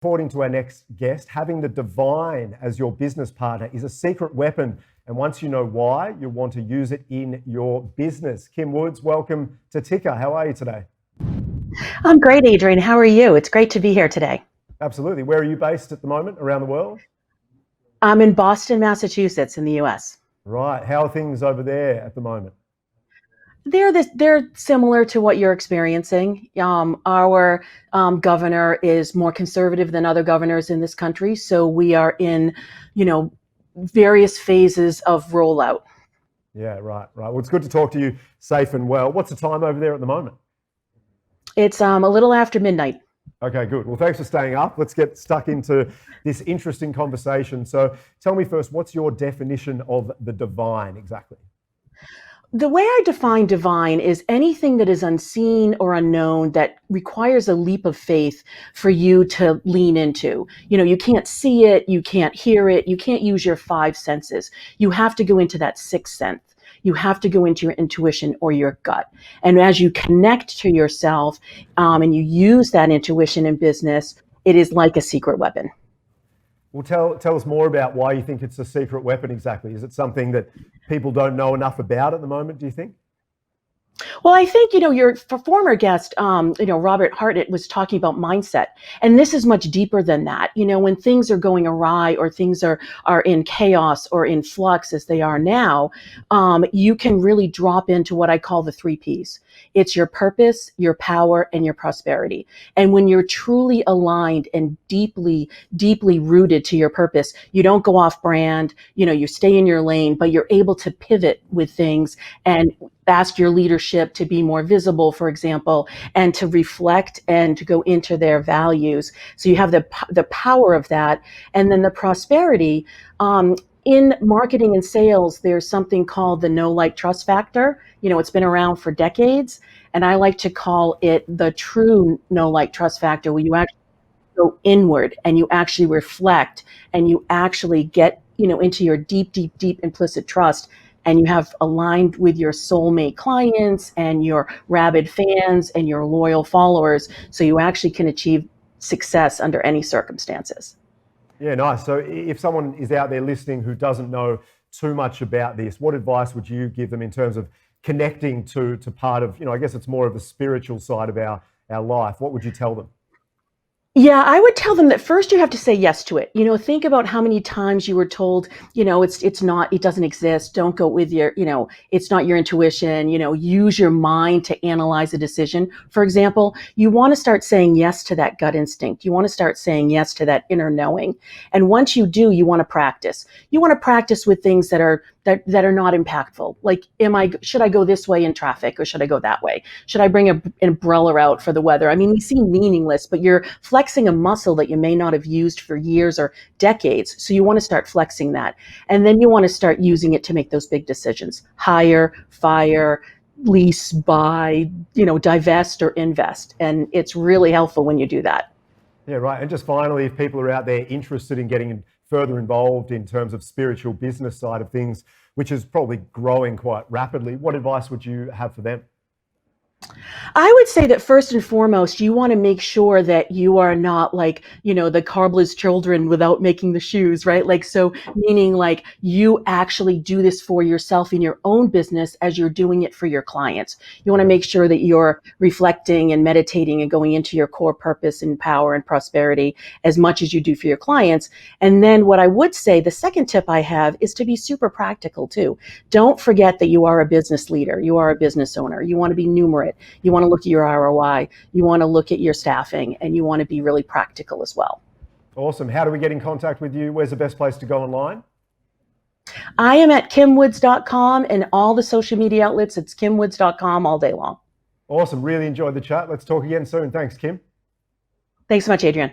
According to our next guest, having the divine as your business partner is a secret weapon. And once you know why, you'll want to use it in your business. Kim Woods, welcome to Ticker. How are you today? I'm great, Adrian. How are you? It's great to be here today. Absolutely. Where are you based at the moment around the world? I'm in Boston, Massachusetts, in the U.S. Right. How are things over there at the moment? They're similar to what you're experiencing. Our governor is more conservative than other governors in this country, so we are in, various phases of rollout. Yeah, right. Well, it's good to talk to you safe and well. What's the time over there at the moment? It's a little after midnight. Okay, good. Well, thanks for staying up. Let's get stuck into this interesting conversation. So tell me first, what's your definition of the divine exactly? The way I define divine is anything that is unseen or unknown that requires a leap of faith for you to lean into. You can't see it, you can't hear it, you can't use your five senses. You have to go into that sixth sense. You have to go into your intuition or your gut. And as you connect to yourself and you use that intuition in business, it is like a secret weapon. Well, tell us more about why you think it's a secret weapon exactly. Is it something that people don't know enough about at the moment, do you think? Well, I think, your former guest, Robert Hartnett was talking about mindset. And this is much deeper than that. When things are going awry or things are in chaos or in flux as they are now, you can really drop into what I call the 3 Ps. It's your purpose, your power, and your prosperity. And when you're truly aligned and deeply, deeply rooted to your purpose, you don't go off brand, you stay in your lane, but you're able to pivot with things and ask your leadership to be more visible, for example, and to reflect and to go into their values. So you have the power of that. And then the prosperity. In marketing and sales, there's something called the know, like, trust factor. It's been around for decades. And I like to call it the true know, like, trust factor, where you actually go inward and you actually reflect and you actually get, into your deep, deep, deep implicit trust, and you have aligned with your soulmate clients and your rabid fans and your loyal followers, so you actually can achieve success under any circumstances. Yeah, nice. So if someone is out there listening who doesn't know too much about this, what advice would you give them in terms of connecting to part of, I guess it's more of the spiritual side of our life? What would you tell them? Yeah, I would tell them that first you have to say yes to it. Think about how many times you were told, it doesn't exist. Don't go with your, it's not your intuition, use your mind to analyze a decision. For example, you want to start saying yes to that gut instinct. You want to start saying yes to that inner knowing. And once you do, you want to practice. You want to practice with things that are not impactful. Like, should I go this way in traffic or should I go that way? Should I bring an umbrella out for the weather? I mean, they seem meaningless, but you're flexing a muscle that you may not have used for years or decades. So you want to start flexing that. And then you want to start using it to make those big decisions. Hire, fire, lease, buy, divest or invest. And it's really helpful when you do that. Yeah, right. And just finally, if people are out there interested in getting further involved in terms of spiritual business side of things, which is probably growing quite rapidly, what advice would you have for them? I would say that first and foremost, you want to make sure that you are not like, the cobbler's children without making the shoes, right? Like, so meaning like you actually do this for yourself in your own business as you're doing it for your clients. You want to make sure that you're reflecting and meditating and going into your core purpose and power and prosperity as much as you do for your clients. And then what I would say, the second tip I have is to be super practical too. Don't forget that you are a business leader. You are a business owner. You want to be numerate. You want to look at your ROI, you want to look at your staffing, and you want to be really practical as well. Awesome. How do we get in contact with you? Where's the best place to go online? I am at kimwoods.com and all the social media outlets. It's kimwoods.com all day long. Awesome. Really enjoyed the chat. Let's talk again soon. Thanks, Kim. Thanks so much, Adrian.